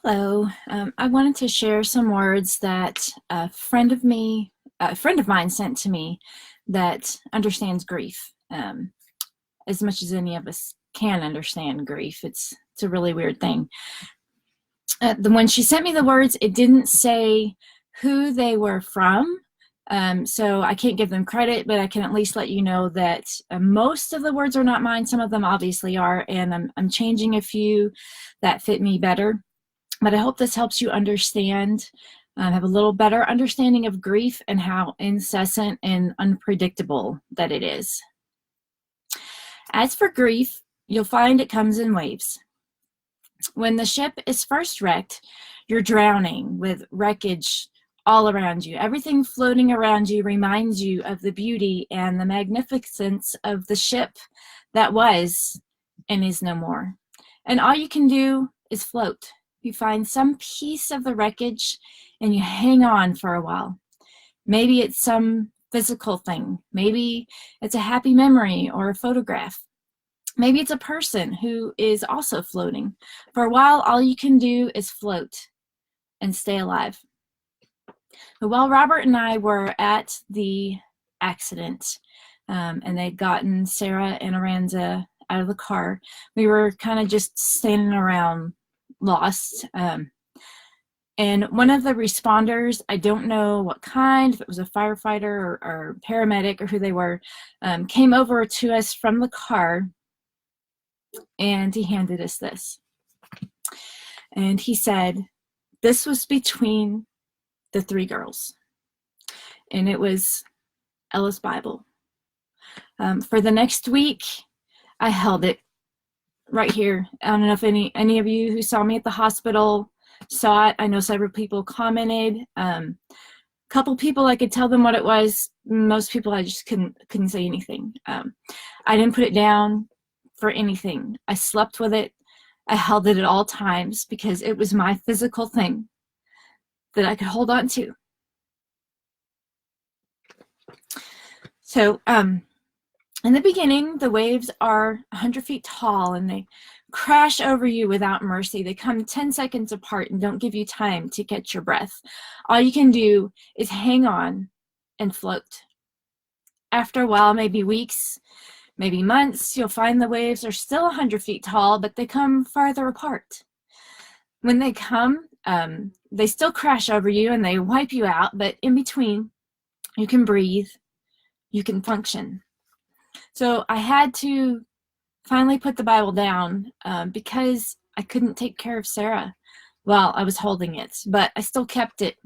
Hello. I wanted to share some words that a friend of mine sent to me that understands grief as much as any of us can understand grief. It's a really weird thing. When she sent me the words, it didn't say who they were from, so I can't give them credit, but I can at least let you know that most of the words are not mine. Some of them obviously are, and I'm changing a few that fit me better. But I hope this helps you understand, have a little better understanding of grief and how incessant and unpredictable that it is. As for grief, you'll find it comes in waves. When the ship is first wrecked, you're drowning with wreckage all around you. Everything floating around you reminds you of the beauty and the magnificence of the ship that was and is no more. And all you can do is float. You find some piece of the wreckage and you hang on for a while. Maybe it's some physical thing. Maybe it's a happy memory or a photograph. Maybe it's a person who is also floating. For a while, all you can do is float and stay alive. But while Robert and I were at the accident, and they'd gotten Sarah and Aranza out of the car, we were kind of just standing around lost. And one of the responders, I don't know what kind, if it was a firefighter or paramedic or who they were, came over to us from the car, and he handed us this. And he said, this was between the three girls. And it was Ella's Bible. For the next week, I held it right here. I don't know if any of you who saw me at the hospital saw it. I know several people commented. Couple people, I could tell them what it was. Most people, I just couldn't say anything. I didn't put it down for anything. I slept with it. I held it at all times because it was my physical thing that I could hold on to. So, in the beginning, the waves are 100 feet tall and they crash over you without mercy. They come 10 seconds apart and don't give you time to catch your breath. All you can do is hang on and float. After a while, maybe weeks, maybe months, you'll find the waves are still 100 feet tall, but they come farther apart. When they come, they still crash over you and they wipe you out, but in between, you can breathe, you can function. So I had to finally put the Bible down because I couldn't take care of Sarah while I was holding it, but I still kept it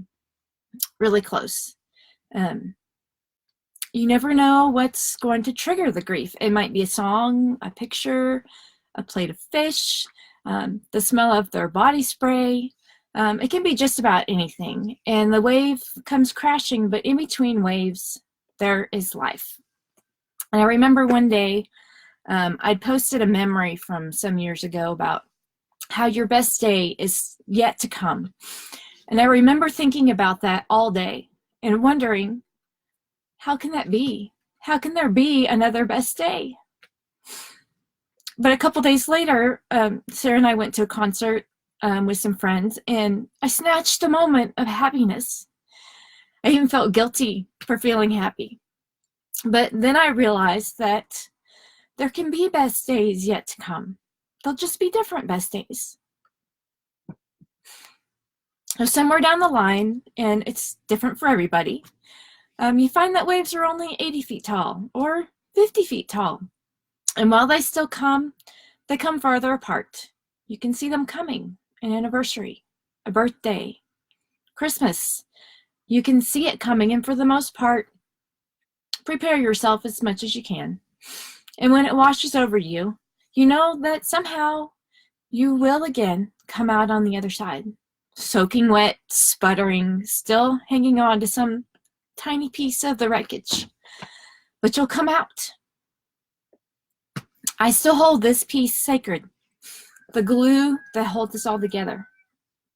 really close. You never know what's going to trigger the grief. It might be a song, a picture, a plate of fish, the smell of their body spray. It can be just about anything. And the wave comes crashing, but in between waves, there is life. And I remember one day, I'd posted a memory from some years ago about how your best day is yet to come. And I remember thinking about that all day and wondering, how can that be? How can there be another best day? But a couple days later, Sarah and I went to a concert with some friends, and I snatched a moment of happiness. I even felt guilty for feeling happy. But then I realized that there can be best days yet to come. They'll just be different best days. So somewhere down the line, and it's different for everybody, you find that waves are only 80 feet tall or 50 feet tall. And while they still come, they come farther apart. You can see them coming, an anniversary, a birthday, Christmas. You can see it coming, and for the most part, prepare yourself as much as you can. And when it washes over you, you know that somehow you will again come out on the other side, soaking wet, sputtering, still hanging on to some tiny piece of the wreckage. But you'll come out. I still hold this piece sacred, the glue that holds us all together.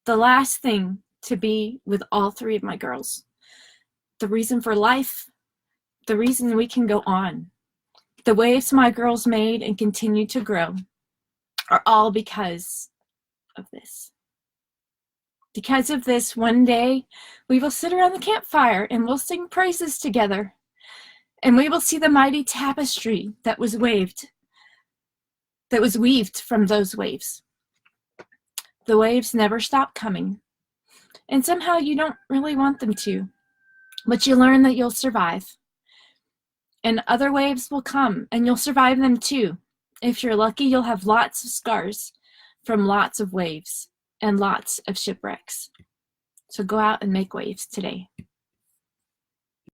The last thing to be with all three of my girls. The reason for life, the reason we can go on. The waves my girls made and continue to grow are all because of this. Because of this, one day we will sit around the campfire and we'll sing praises together. And we will see the mighty tapestry that was weaved from those waves. The waves never stop coming. And somehow you don't really want them to, but you learn that you'll survive. And other waves will come, and you'll survive them too. If you're lucky, you'll have lots of scars from lots of waves and lots of shipwrecks. So go out and make waves today.